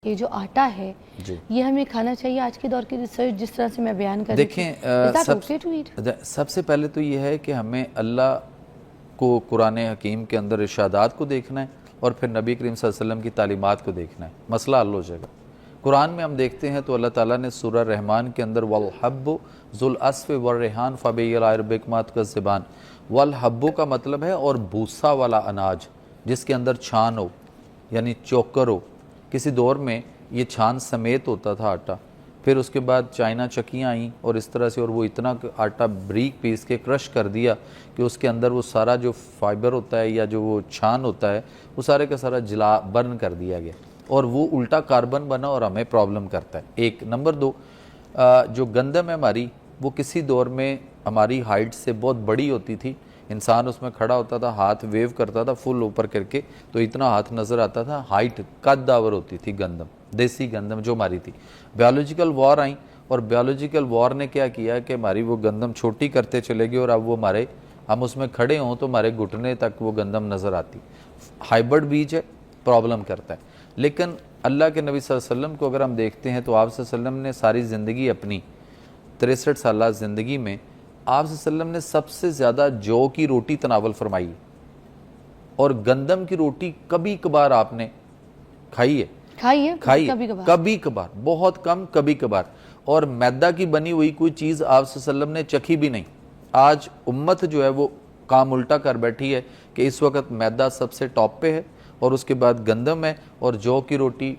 یہ جو آٹا ہے یہ ہمیں کھانا چاہیے آج کے دور کی ریسرچ جس طرح سے میں بیان کر رہی دیکھیں سب سے پہلے تو یہ ہے کہ ہمیں اللہ کو قرآن حکیم کے اندر ارشادات کو دیکھنا ہے اور پھر نبی کریم صلی اللہ علیہ وسلم کی تعلیمات کو دیکھنا ہے، مسئلہ حل ہو جائے گا۔ قرآن میں ہم دیکھتے ہیں تو اللہ تعالیٰ نے سورہ رحمان کے اندر والحب ذو العصف والریحان فبئی آلاء ربکما تکذبان، والحب کا مطلب ہے اور بھوسا والا اناج جس کے اندر چھان ہو یعنی چوکر ہو۔ کسی دور میں یہ چھان سمیت ہوتا تھا آٹا، پھر اس کے بعد چائنا چکیاں آئیں اور اس طرح سے اور وہ اتنا آٹا بریک پیس کے کرش کر دیا کہ اس کے اندر وہ سارا جو فائبر ہوتا ہے یا جو وہ چھان ہوتا ہے وہ سارے کا سارا جلا برن کر دیا گیا اور وہ الٹا کاربن بنا اور ہمیں پرابلم کرتا ہے۔ ایک نمبر دو، جو گندم ہے ہماری وہ کسی دور میں ہماری ہائٹ سے بہت بڑی ہوتی تھی، انسان اس میں کھڑا ہوتا تھا، ہاتھ ویو کرتا تھا فل اوپر کر کے تو اتنا ہاتھ نظر آتا تھا، ہائٹ قد داور ہوتی تھی گندم، دیسی گندم جو ہماری تھی۔ بیولوجیکل وار آئیں اور بیولوجیکل وار نے کیا کیا کہ ہماری وہ گندم چھوٹی کرتے چلے گئے اور اب وہ ہم اس میں کھڑے ہوں تو ہمارے گھٹنے تک وہ گندم نظر آتی۔ ہائیبرڈ بیج ہے، پرابلم کرتا ہے۔ لیکن اللہ کے نبی صلی اللہ علیہ وسلم کو اگر ہم دیکھتے ہیں تو آپ صلی اللہ علیہ وسلم نے ساری زندگی اپنی 63 سالہ زندگی میں آپ صلی اللہ علیہ وسلم نے سب سے زیادہ جو کی روٹی تناول فرمائی اور گندم کی روٹی کبھی کبھار آپ نے کھائی ہے کبھی کبھار، بہت کم کبھی کبھار، اور میدا کی بنی ہوئی کوئی چیز آپ صلی اللہ علیہ وسلم نے چکھی بھی نہیں۔ آج امت جو ہے وہ کام الٹا کر بیٹھی ہے کہ اس وقت میدا سب سے ٹاپ پہ ہے اور اس کے بعد گندم ہے اور جو کی روٹی۔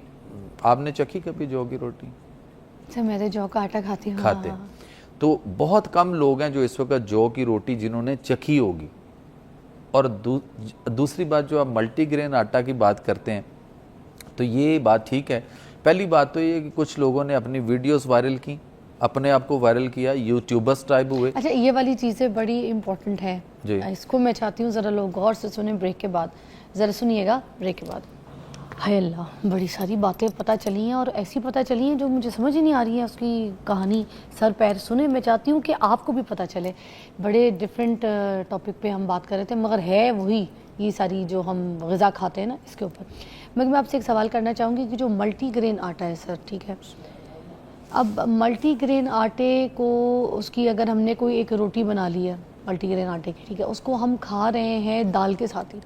آپ نے چکھی کبھی جو کی روٹی؟ میں تو جو کا آٹا کھاتے ہیں تو بہت کم لوگ ہیں جو اس وقت جو کی روٹی جنہوں نے چکھی ہوگی۔ اور دوسری بات جو آپ ملٹی گرین آٹا کی بات کرتے ہیں تو یہ بات ٹھیک ہے۔ پہلی بات تو یہ کہ کچھ لوگوں نے اپنی ویڈیوز وائرل کی، اپنے آپ کو وائرل کیا، یوٹیوبرز ٹائپ ہوئے۔ اچھا یہ والی چیزیں بڑی امپورٹنٹ ہے، اس کو میں چاہتی ہوں ذرا لوگ غور سے سنیں بریک کے بعد، ذرا سنیے گا بریک کے بعد۔ ہائے اللہ، بڑی ساری باتیں پتہ چلی ہیں اور ایسی پتہ چلی ہیں جو مجھے سمجھ ہی نہیں آ رہی ہے، اس کی کہانی سر پیر سنیں۔ میں چاہتی ہوں کہ آپ کو بھی پتہ چلے۔ بڑے ڈیفرنٹ ٹاپک پہ ہم بات کر رہے تھے مگر ہے وہی یہ ساری جو ہم غذا کھاتے ہیں نا اس کے اوپر۔ مگر میں آپ سے ایک سوال کرنا چاہوں گی کہ جو ملٹی گرین آٹا ہے سر، ٹھیک ہے، اب ملٹی گرین آٹے کو اس کی اگر ہم نے کوئی ایک روٹی بنا لی ہے ملٹی گرین آٹے کی، ٹھیک ہے، اس کو ہم کھا رہے ہیں دال کے ساتھ ہی۔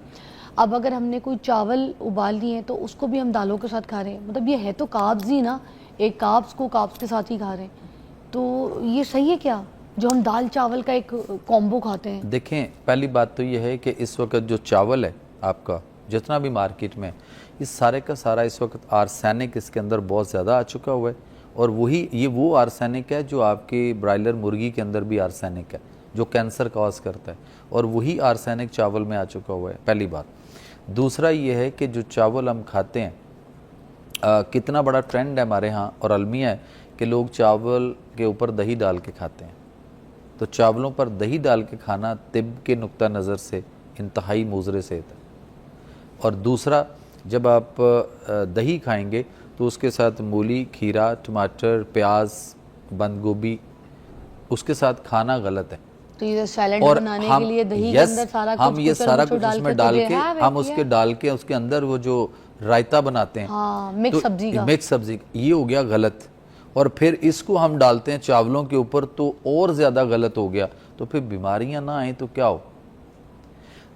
اب اگر ہم نے کوئی چاول ابال لیے ہیں تو اس کو بھی ہم دالوں کے ساتھ کھا رہے ہیں، مطلب یہ ہے تو کاربز ہی نا، ایک کاربز کو کاربز کے ساتھ ہی کھا رہے ہیں، تو یہ صحیح ہے کیا جو ہم دال چاول کا ایک کومبو کھاتے ہیں؟ دیکھیں پہلی بات تو یہ ہے کہ اس وقت جو چاول ہے آپ کا جتنا بھی مارکیٹ میں اس سارے کا سارا اس وقت آرسینک اس کے اندر بہت زیادہ آ چکا ہوا ہے، اور یہ وہ آرسینک ہے جو آپ کی برائلر مرغی کے اندر بھی آرسینک ہے جو کینسر کاز کرتا ہے، اور وہی آرسینک چاول میں آ چکا ہوا ہے، پہلی بات۔ دوسرا یہ ہے کہ جو چاول ہم کھاتے ہیں، کتنا بڑا ٹرینڈ ہے ہمارے ہاں اور المیہ ہے کہ لوگ چاول کے اوپر دہی ڈال کے کھاتے ہیں، تو چاولوں پر دہی ڈال کے کھانا طب کے نقطہ نظر سے انتہائی مضر صحت ہے۔ اور دوسرا، جب آپ دہی کھائیں گے تو اس کے ساتھ مولی، کھیرا، ٹماٹر، پیاز، بند گوبھی اس کے ساتھ کھانا غلط ہے۔ تو یہ سیلڈ بنانے کے لیے دہی کے اندر سارا کچھ ہم یہ سارا کچھ اس میں ڈال کے ہم اس کے ڈال کے اس کے اندر وہ جو رائتہ بناتے ہیں مکس سبزی، یہ ہو گیا غلط، اور پھر اس کو ہم ڈالتے ہیں چاولوں کے اوپر تو اور زیادہ غلط ہو گیا، تو پھر بیماریاں نہ آئیں تو کیا ہو۔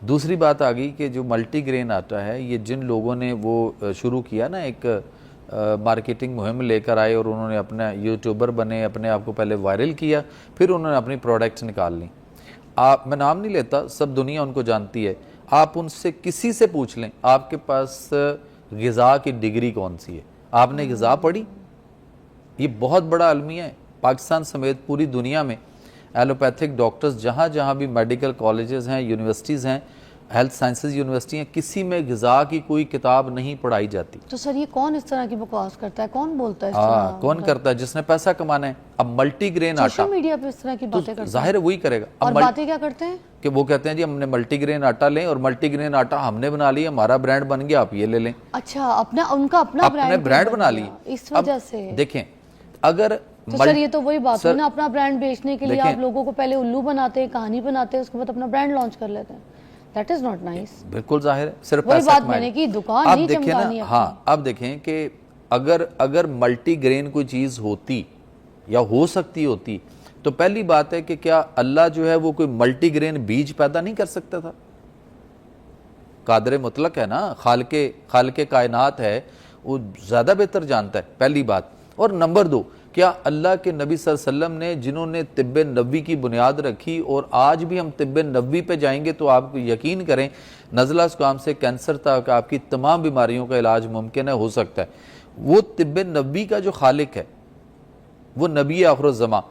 دوسری بات آ گئی کہ جو ملٹی گرین آٹا ہے، یہ جن لوگوں نے وہ شروع کیا نا ایک مارکیٹنگ مہم لے کر آئے اور انہوں نے اپنا یوٹیوبر بنے، اپنے آپ کو پہلے وائرل کیا، پھر انہوں نے اپنی پروڈکٹس نکال لیں۔ میں نام نہیں لیتا، سب دنیا ان کو جانتی ہے، آپ ان سے کسی سے پوچھ لیں آپ کے پاس غذا کی ڈگری کون سی ہے، آپ نے غذا پڑھی؟ یہ بہت بڑا المیہ ہے پاکستان سمیت پوری دنیا میں۔ ایلوپیتھک ڈاکٹرز جہاں جہاں بھی میڈیکل کالجز ہیں، یونیورسٹیز ہیں، ہیلتھ سائنسز یونیورسٹی ہیں، کسی میں غذا کی کوئی کتاب نہیں پڑھائی جاتی۔ تو سر یہ کون اس طرح کی بکواس کرتا ہے، کون بولتا ہے اس طرح؟ کون کرتا ہے؟ جس نے پیسہ کمانا ہے۔ اب ملٹی گرین آٹا سوشل میڈیا پہ اس طرح کی باتیں کرتے ہیں، ظاہر ہے وہی کرے گا۔ اور باتیں کیا کرتے ہیں کہ وہ کہتے ہیں جی ہم نے ملٹی گرین آٹا لیں اور ملٹی گرین آٹا ہم نے بنا لیا، ہمارا برانڈ بن گیا، آپ یہ لے لیں۔ اچھا، ان کا اپنا برانڈ بنا لی، اس وجہ سے۔ دیکھیں اگر تو سر یہ تو وہی بات ہے نا، اپنا برانڈ بیچنے کے لیے آپ لوگوں کو پہلے الو بناتے ہیں، کہانی بناتے ہیں، اس کے بعد اپنا برانڈ لانچ کر لیتے ہیں۔ That is not nice۔ بالکل ظاہر ہے، صرف وہی پیسہ بات کمائے۔ میں نے کی دکان نہیں چمکانی ہے۔ ہاں اب دیکھیں کہ اگر ملٹی گرین کوئی چیز ہوتی یا ہو سکتی ہوتی تو پہلی بات ہے کہ کیا اللہ جو ہے وہ کوئی ملٹی گرین بیج پیدا نہیں کر سکتا تھا؟ قادر مطلق ہے نا، خالق کائنات ہے، وہ زیادہ بہتر جانتا ہے، پہلی بات۔ اور نمبر 2، کیا اللہ کے نبی صلی اللہ علیہ وسلم نے جنہوں نے طب نبوی کی بنیاد رکھی، اور آج بھی ہم طب نبوی پہ جائیں گے تو آپ یقین کریں نزلہ زکام سے کینسر تک آپ کی تمام بیماریوں کا علاج ممکن ہے، ہو سکتا ہے۔ وہ طب نبوی کا جو خالق ہے، وہ نبی آخر الزماں،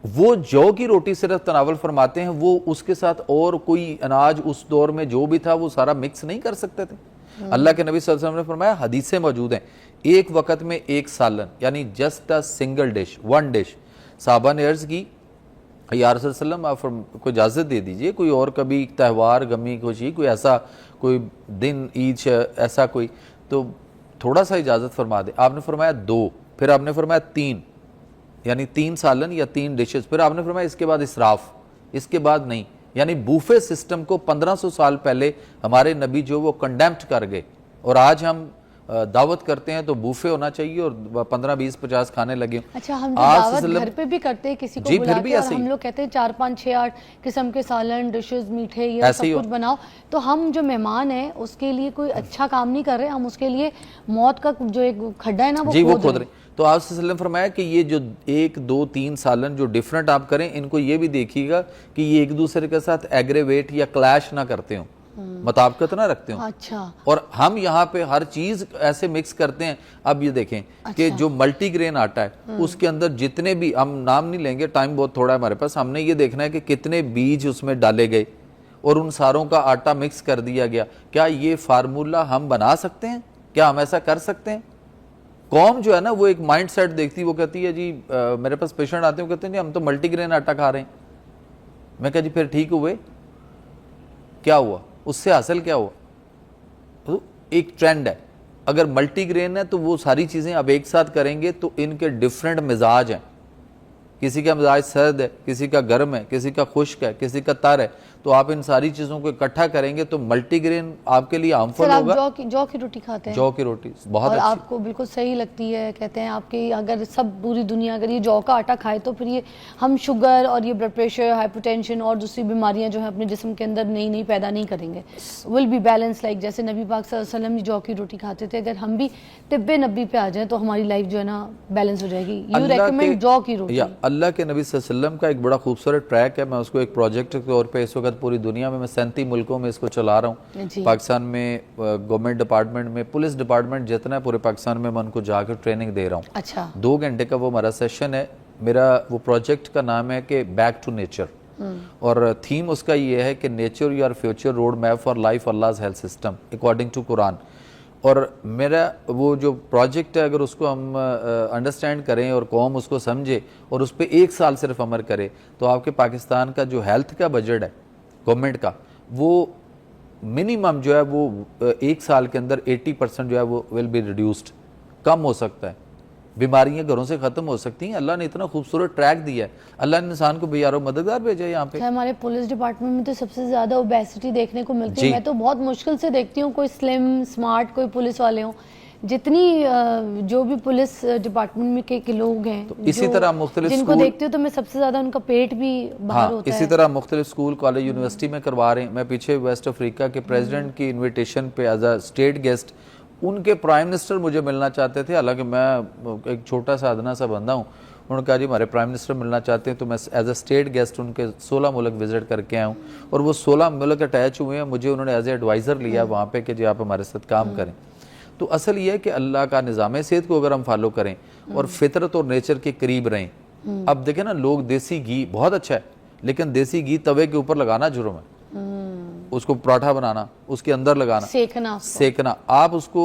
وہ جو کی روٹی صرف تناول فرماتے ہیں، وہ اس کے ساتھ اور کوئی اناج اس دور میں جو بھی تھا وہ سارا مکس نہیں کر سکتے تھے۔ اللہ کے نبی صلی اللہ علیہ وسلم نے فرمایا، حدیثیں موجود ہیں، ایک وقت میں ایک سالن، یعنی just a single dish, one dish. صحابہ نے عرض کی، یا رسول اللہ علیہ وسلم آپ کو اجازت دے دیجئے، کوئی اور کبھی تہوار غمی خوشی کوئی ایسا کوئی دن عید ایسا کوئی تو تھوڑا سا اجازت فرما دے۔ آپ نے فرمایا 2، پھر آپ نے فرمایا 3، یعنی 3 سالن یا 3 ڈشز، پھر آپ نے فرمایا اس کے بعد اسراف، اس کے بعد نہیں۔ یعنی بوفے سسٹم کو 1500 سال پہلے ہمارے نبی جو وہ کنڈیمٹ کر گئے، اور آج ہم دعوت کرتے ہیں تو بوفے ہونا چاہیے اور 15 20 50 کھانے لگے۔ اچھا، ہم دعوت گھر پہ بھی کرتے ہیں، کسی کو بلاتے ہیں اور ہم لوگ کہتے ہیں 4 5 6 8 قسم کے سالن، ڈشز، میٹھے، یہ سب کچھ بناؤ، تو ہم جو مہمان ہیں اس کے لیے کوئی اچھا کام نہیں کر رہے، ہم اس کے لیے موت کا جو ایک کھڈا ہے نا وہ کھود رہے ہیں۔ تو آپ صلی اللہ علیہ وسلم فرمایا کہ یہ جو 1 2 3 سالن جو ڈیفرنٹ آپ کریں، ان کو یہ بھی دیکھیے گا کہ یہ ایک دوسرے کے ساتھ ایگریویٹ یا کلیش نہ کرتے ہوں، مطابقت نہ رکھتے ہوں۔ اچھا، اور ہم یہاں پہ ہر چیز ایسے مکس کرتے ہیں۔ اب یہ دیکھیں کہ جو ملٹی گرین آٹا ہے اس کے اندر جتنے بھی، ہم نام نہیں لیں گے، ٹائم بہت تھوڑا ہے ہمارے پاس، ہم نے یہ دیکھنا ہے کہ کتنے بیج اس میں ڈالے گئے اور ان ساروں کا آٹا مکس کر دیا گیا۔ کیا یہ فارمولہ ہم بنا سکتے ہیں؟ کیا ہم ایسا کر سکتے ہیں؟ قوم جو ہے نا وہ ایک مائنڈ سیٹ دیکھتی، وہ کہتی ہے جی میرے پاس پیشنٹ آتے ہیں، وہ کہتے ہیں جی ہم تو ملٹی گرین آٹا کھا رہے ہیں۔ میں کہا جی پھر ٹھیک ہوئے، کیا ہوا اس سے حاصل کیا ہوا؟ تو ایک ٹرینڈ ہے، اگر ملٹی گرین ہے تو وہ ساری چیزیں اب ایک ساتھ کریں گے تو ان کے ڈیفرنٹ مزاج ہیں، کسی کا مزاج سرد ہے، کسی کا گرم ہے، کسی کا خشک ہے، کسی کا تر ہے، تو آپ ان ساری چیزوں کو اکٹھا کریں گے تو ملٹی گرین آپ کے لیے ہارمفل ہوگا۔ آپ جو کی روٹی کھاتے ہیں؟ جو کی روٹی بہت اچھی، اور آپ کو بالکل صحیح لگتی ہے، کہتے ہیں آپ کی اگر سب پوری دنیا اگر یہ جو کا آٹا کھائے تو پھر یہ ہم شوگر اور یہ بلڈ پریشر، ہائپرٹینشن اور دوسری بیماریاں جو ہیں اپنے جسم کے اندر نئی پیدا نہیں کریں گے، ول بی بیلنس، لائک جیسے نبی پاک صلی اللہ علیہ وسلم جو کی روٹی کھاتے تھے، اگر ہم بھی طب نبی پہ آ جائیں تو ہماری لائف جو ہے نا بیلنس ہو جائے گی۔ یو ریکمینڈ جو کی روٹی؟ اللہ کے نبی صلی اللہ علیہ وسلم کا ایک بڑا خوبصورت ٹریک ہے، میں اس کو ایک پروجیکٹ کے طور پہ اس وقت پوری دنیا میں 37 ملکوں میں اس کو چلا رہا ہوں۔ پاکستان میں گورنمنٹ ڈپارٹمنٹ میں، پولیس ڈپارٹمنٹ جتنا ہے پورے پاکستان میں، میں ان کو جا کے ٹریننگ دے رہا ہوں۔ اچھا، 2 گھنٹے کا وہ ہمارا سیشن ہے۔ میرا وہ پروجیکٹ کا نام ہے کہ بیک ٹو نیچر، اور تھیم اس کا یہ ہے کہ nature your future road map for life اللہز ہیلتھ سسٹم اکارڈنگ ٹو قرآن۔ اور میرا وہ جو پروجیکٹ ہے اگر اس کو ہم انڈرسٹینڈ کریں اور قوم اس کو سمجھے اور اس پہ 1 سال صرف عمل کرے تو آپ کے پاکستان کا جو ہیلتھ کا بجٹ ہے گورنمنٹ کا، وہ منیمم جو ہے وہ 1 سال کے اندر 80% جو ہے وہ ول بی ریڈیوسڈ، کم ہو سکتا ہے، بیماریاں گھروں سے ختم ہو سکتی ہیں۔ اللہ نے اتنا خوبصورت ٹریک دیا ہے، اللہ نے انسان کو بیارو مددگار بھیجا ہے یہاں پہ۔ ہمارے پولیس ڈپارٹمنٹ میں تو سب سے زیادہ اوبیسٹی دیکھنے کو ملتی ہے، میں تو بہت مشکل سے دیکھتی ہوں کوئی سلم سمارٹ کوئی پولیس والے ہوں، جتنی جو بھی پولیس ڈپارٹمنٹ میں کے لوگ ہیں اسی طرح مختلف جن کو دیکھتی ہوں تو میں سب سے زیادہ ان کا پیٹ بھی باہر ہوتا ہے۔ اسی طرح مختلف اسکول کالج یونیورسٹی میں کروا رہے ہیں۔ میں پیچھے ویسٹ افریقہ کے پریزیڈنٹ کی انویٹیشن پہ ایز اے اسٹیٹ گیسٹ، ان کے پرائم منسٹر مجھے ملنا چاہتے تھے، حالانکہ میں ایک چھوٹا سا ادنا سا بندہ ہوں۔ انہوں نے کہا جی ہمارے پرائم منسٹر ملنا چاہتے ہیں، تو میں as a state guest in کے 16 ملک وزٹ کر کے آیا ہوں، اور وہ 16 ملک اٹیچ ہوئے ہیں، مجھے انہوں نے ایز اے ایڈوائزر لیا وہاں پہ کہ جی آپ ہمارے ساتھ کام کریں۔ تو اصل یہ ہے کہ اللہ کا نظام صحت کو اگر ہم فالو کریں اور فطرت اور نیچر کے قریب رہیں۔ اب دیکھیں نا، لوگ دیسی گھی بہت اچھا ہے، لیکن دیسی گھی توے کے اوپر لگانا جرم ہے، اس کو پراٹھا بنانا، اس کے اندر لگانا، سیکنا۔ آپ اس کو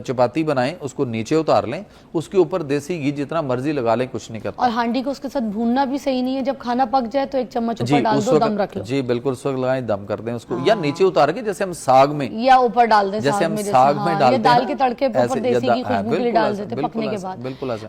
چپاتی بنائیں، اس کو نیچے اتار لیں، اس کے اوپر دیسی گھی جتنا مرضی لگا لیں، کچھ نہیں کرتا۔ اور ہانڈی کو اس کے ساتھ بھوننا بھی صحیح نہیں ہے، جب کھانا پک جائے تو 1 چمچ اوپر ڈال دو، دم رکھ لو۔ جی بالکل، اس وقت لگائیں، دم کر دیں اس کو، یا نیچے اتار کے جیسے ہم ساگ میں، یا اوپر ڈال دیں، جیسے ہم ساگ میں ڈالتے ہیں، دال کے تڑکے پر دیسی گھی خوشبو کے لیے ڈال دیتے پکنے کے بعد۔ بالکل ایسا۔